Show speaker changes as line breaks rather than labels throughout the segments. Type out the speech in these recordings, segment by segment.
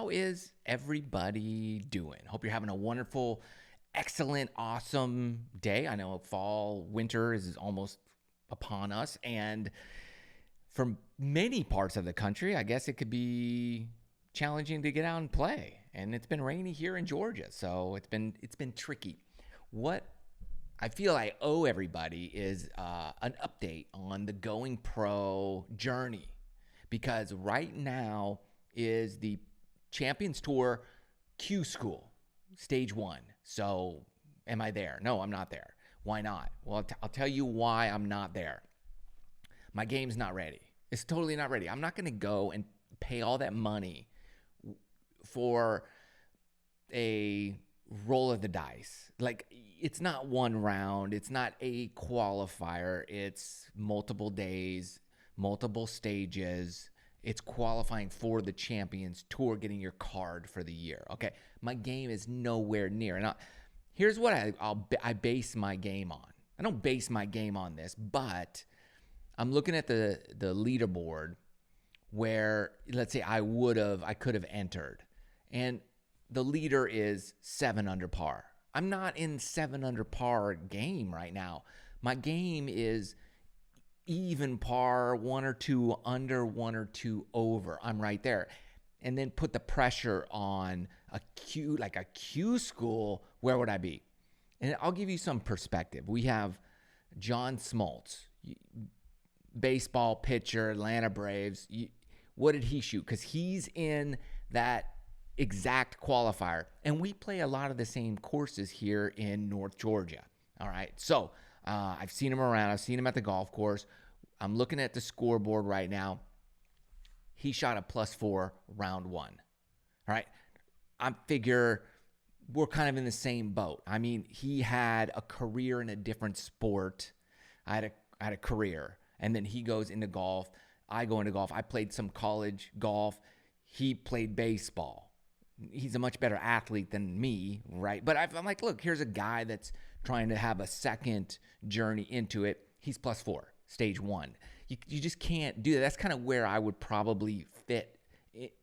how is everybody doing? Hope you're having a wonderful, excellent, awesome day. I know fall, winter is almost upon us, and from many parts of the country, I guess it could be challenging to get out and play. And it's been rainy here in Georgia, so it's been tricky. What I feel I owe everybody is an update on the Going Pro journey, because right now is the Champions Tour Q School, stage 1. So am I there? No, I'm not there. Why not? Well, I'll tell you why I'm not there. My game's not ready. It's totally not ready. I'm not going to go and pay all that money for a roll of the dice. Like, it's not one round. It's not a qualifier. It's multiple days, multiple stages. It's qualifying for the Champions Tour, getting your card for the year. Okay, my game is nowhere near. And here's what I base my game on. I don't base my game on this, but I'm looking at the leaderboard where, let's say I could have entered, and the leader is 7 under par. I'm not in 7 under par game right now. My game is even par, 1 or 2 under, 1 or 2 over. I'm right there. And then put the pressure on a Q school, where would I be? And I'll give you some perspective. We have John Smoltz, baseball pitcher, Atlanta Braves. What did he shoot? Because he's in that exact qualifier. And we play a lot of the same courses here in North Georgia. All right. So I've seen him around. I've seen him at the golf course. I'm looking at the scoreboard right now. He shot a +4 round 1. All right. I figure we're kind of in the same boat. I mean, he had a career in a different sport. I had a career. And then he goes into golf. I go into golf. I played some college golf. He played baseball. He's a much better athlete than me, right? But I'm like, look, here's a guy that's trying to have a second journey into it. He's +4, stage 1. You just can't do that. That's kind of where I would probably fit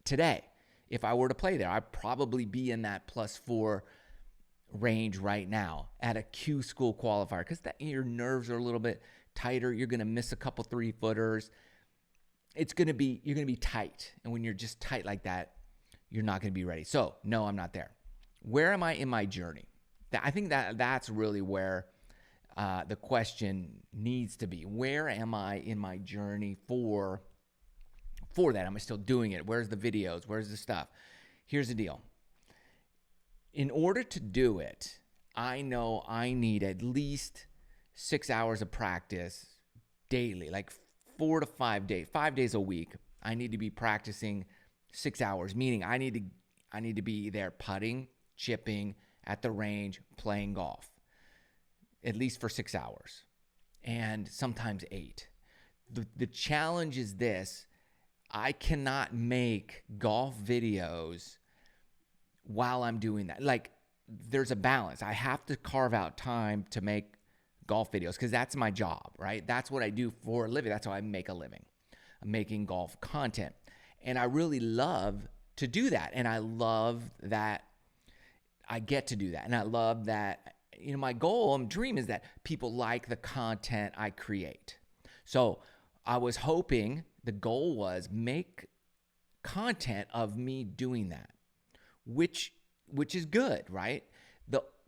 today. If I were to play there, I'd probably be in that +4 range right now at a Q school qualifier, because your nerves are a little bit tighter. You're going to miss a couple 3-footers. You're going to be tight. And when you're just tight like that, you're not going to be ready. So no, I'm not there. Where am I in my journey? I think that's really where the question needs to be. Where am I in my journey for that? Am I still doing it? Where's the videos? Where's the stuff? Here's the deal. In order to do it, I know I need at least 6 hours of practice daily, like 4 to 5 days, 5 days a week. I need to be practicing 6 hours, meaning I need to be there putting, chipping at the range, playing golf, at least for 6 hours, and sometimes 8. The challenge is this: I cannot make golf videos while I'm doing that. Like, there's a balance. I have to carve out time to make golf videos, because that's my job, right? That's what I do for a living. That's how I make a living. I'm making golf content. And I really love to do that. And I love that I get to do that. And I love that, my goal and dream is that people like the content I create. So I was hoping, the goal was make content of me doing that, which is good, right?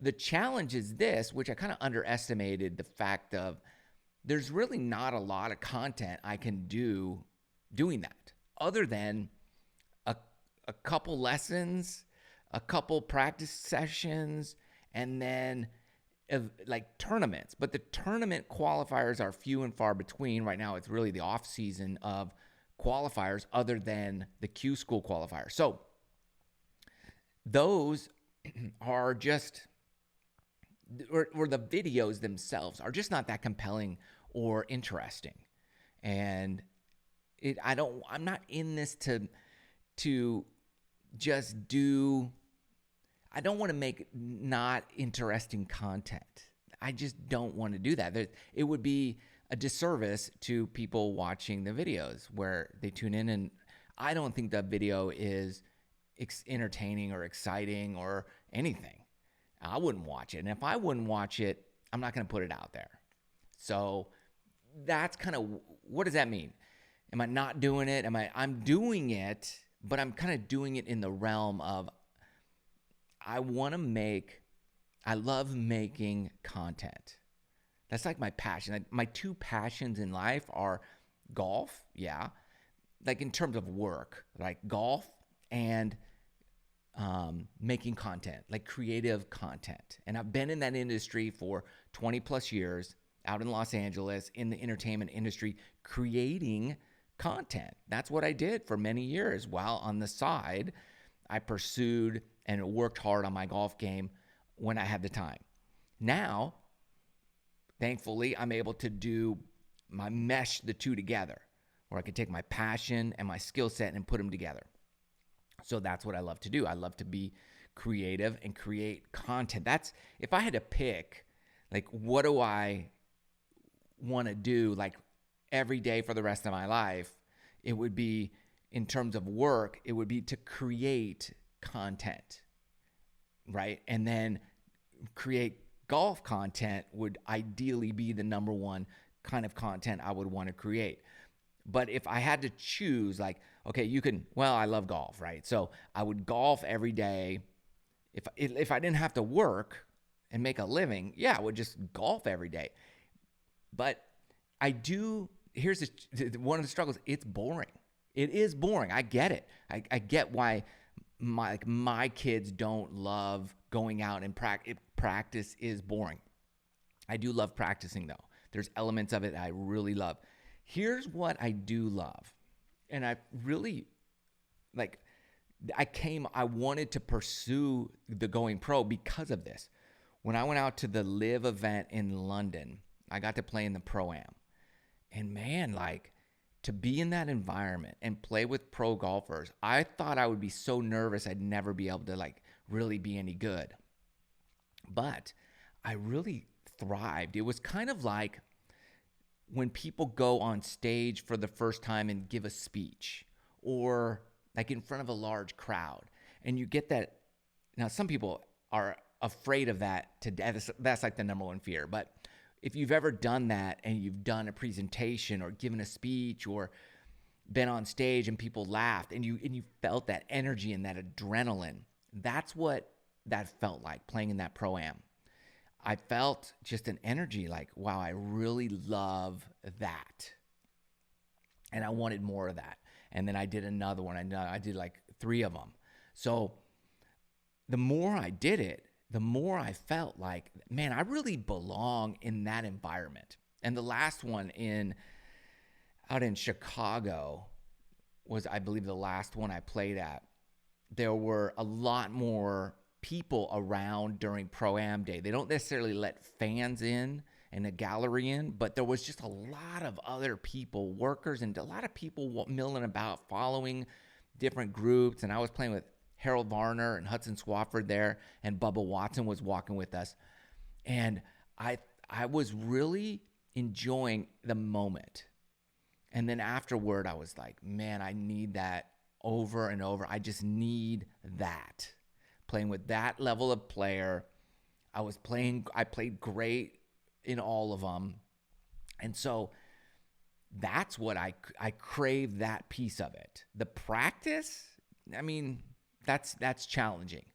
The challenge is this, which I kind of underestimated, the fact of there's really not a lot of content I can do doing that, other than a couple lessons, a couple practice sessions, and then like tournaments. But the tournament qualifiers are few and far between. Right now, it's really the off season of qualifiers, other than the Q School qualifier. So those are just, or the videos themselves are just not that compelling or interesting. And I'm not in this to just do, I don't want to make not interesting content. I just don't want to do that. It would be a disservice to people watching the videos where they tune in, and I don't think that video is entertaining or exciting or anything, I wouldn't watch it. And if I wouldn't watch it, I'm not going to put it out there. So that's kind of, what does that mean? Am I not doing it? I'm doing it, but I'm kind of doing it in the realm of I love making content. That's like my passion. Like my two passions in life are golf, yeah, like in terms of work, like golf and making content, like creative content. And I've been in that industry for 20 plus years out in Los Angeles in the entertainment industry, creating content. That's what I did for many years, while on the side, I pursued and worked hard on my golf game when I had the time. Now, thankfully, I'm able to mesh the two together, where I can take my passion and my skill set and put them together. So that's what I love to do. I love to be creative and create content. That's, if I had to pick, like, what do I want to do, like, every day for the rest of my life, it would be, in terms of work, it would be to create content, right? And then create golf content would ideally be the number one kind of content I would want to create. But if I had to choose, like, okay, I love golf, right? So I would golf every day. If I didn't have to work and make a living, I would just golf every day. But here's one of the struggles. It's boring. It is boring. I get it. I get why my kids don't love going out and practice is boring. I do love practicing, though. There's elements of it I really love. Here's what I do love. And I really, I wanted to pursue the going pro because of this. When I went out to the Live event in London, I got to play in the ProAm. And man, to be in that environment and play with pro golfers, I thought I would be so nervous I'd never be able to really be any good. But I really thrived. It was kind of like when people go on stage for the first time and give a speech, or like in front of a large crowd, and you get that. Now, some people are afraid of that to death. That's like the number one fear. But if you've ever done that and you've done a presentation or given a speech or been on stage and people laughed and you felt that energy and that adrenaline, that's what that felt like playing in that Pro-Am. I felt just an energy like, wow, I really love that. And I wanted more of that. And then I did another one. I did like 3 of them. So the more I did it, the more I felt like, man, I really belong in that environment. And the last one out in Chicago was, I believe, the last one I played at. There were a lot more people around during Pro-Am Day. They don't necessarily let fans in and a gallery in, but there was just a lot of other people, workers, and a lot of people milling about, following different groups. And I was playing with Harold Varner and Hudson Swafford there, and Bubba Watson was walking with us. And I was really enjoying the moment. And then afterward, I was like, man, I need that over and over. I just need that. Playing with that level of player. I played great in all of them. And so that's what I crave, that piece of it. The practice, I mean, that's challenging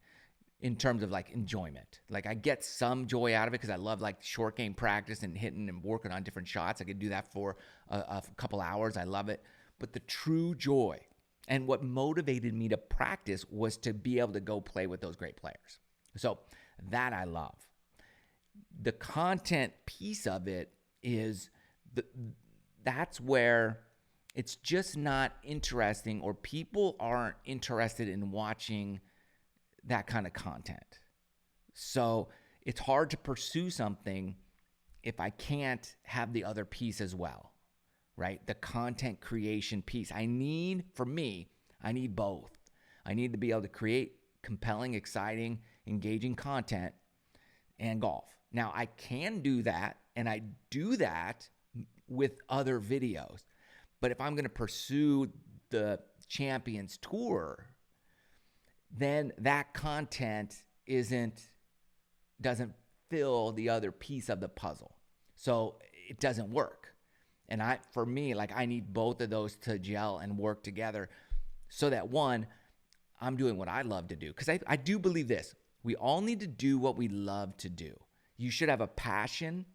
in terms of enjoyment. I get some joy out of it because I love short game practice and hitting and working on different shots. I could do that for a couple hours. I love it. But the true joy and what motivated me to practice was to be able to go play with those great players. So that I love. The content piece of it is that's where it's just not interesting, or people aren't interested in watching that kind of content. So it's hard to pursue something if I can't have the other piece as well, right? The content creation piece. I need both. I need to be able to create compelling, exciting, engaging content and golf. Now, I can do that, and I do that with other videos. But if I'm going to pursue the Champions Tour, then that content doesn't fill the other piece of the puzzle. So it doesn't work. And for me, like, I need both of those to gel and work together so that, one, I'm doing what I love to do. Because I do believe this. We all need to do what we love to do. You should have a passion.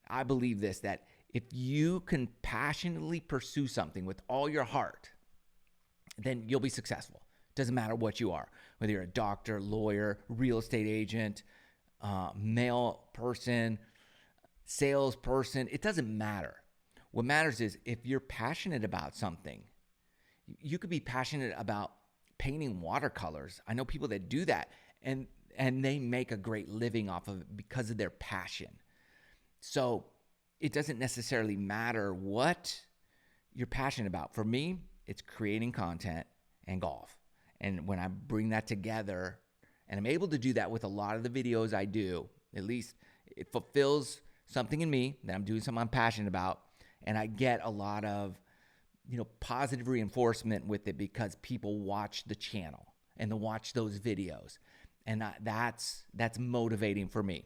I believe this, that if you can passionately pursue something with all your heart, then you'll be successful. Doesn't matter what you are, whether you're a doctor, lawyer, real estate agent, mail person, salesperson, it doesn't matter. What matters is if you're passionate about something. You could be passionate about painting watercolors. I know people that do that, and they make a great living off of it because of their passion. So it doesn't necessarily matter what you're passionate about. For me, it's creating content and golf. And when I bring that together, and I'm able to do that with a lot of the videos I do, at least it fulfills something in me that I'm doing something I'm passionate about. And I get a lot of, positive reinforcement with it because people watch the channel and they watch those videos. And that's motivating for me.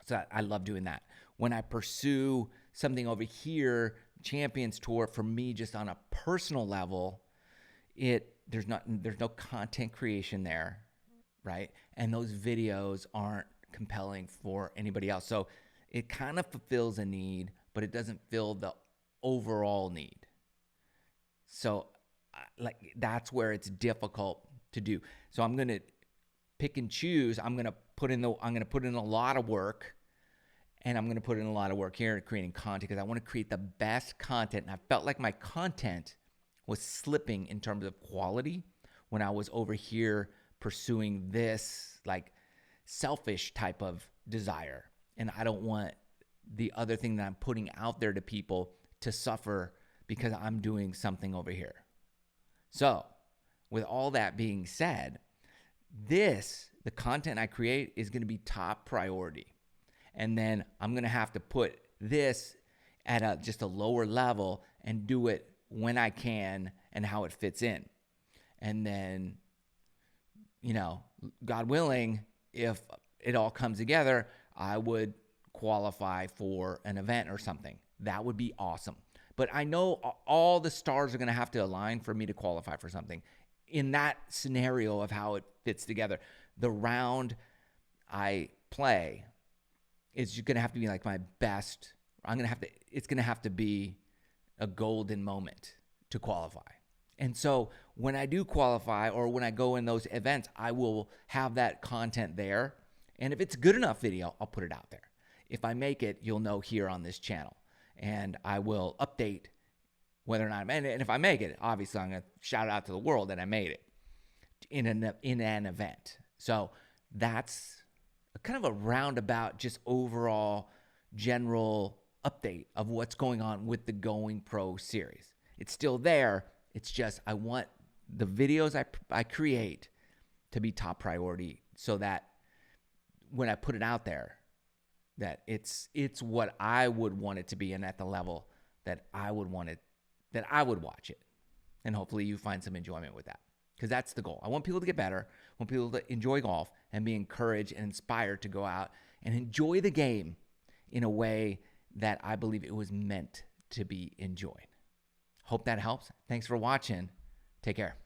So I love doing that. When I pursue something over here, Champions Tour, for me, just on a personal level, there's no content creation there, right? And those videos aren't compelling for anybody else. So it kind of fulfills a need, but it doesn't fill the overall need. So that's where it's difficult to do. So I'm going to pick and choose. I'm going to put in a lot of work, and I'm going to put in a lot of work here in creating content because I want to create the best content. And I felt like my content was slipping in terms of quality when I was over here pursuing this like selfish type of desire. And I don't want the other thing that I'm putting out there to people to suffer because I'm doing something over here. So with all that being said, the content I create is going to be top priority. And then I'm going to have to put this at just a lower level and do it when I can and how it fits in. And then, God willing, if it all comes together, I would qualify for an event or something. That would be awesome. But I know all the stars are going to have to align for me to qualify for something. In that scenario of how it fits together, the round I play is going to have to be like my best. It's going to have to be a golden moment to qualify. And so when I do qualify or when I go in those events, I will have that content there. And if it's good enough video, I'll put it out there. If I make it, you'll know here on this channel. And I will update whether or not, and if I make it, obviously I'm going to shout out to the world that I made it in an event. So that's kind of a roundabout, just overall general update of what's going on with the Going Pro series. It's still there. It's just I want the videos I create to be top priority so that when I put it out there, that it's what I would want it to be and at the level that I would want it, that I would watch it. And hopefully you find some enjoyment with that, because that's the goal. I want people to get better. I want people to enjoy golf and be encouraged and inspired to go out and enjoy the game in a way that I believe it was meant to be enjoyed. Hope that helps. Thanks for watching. Take care.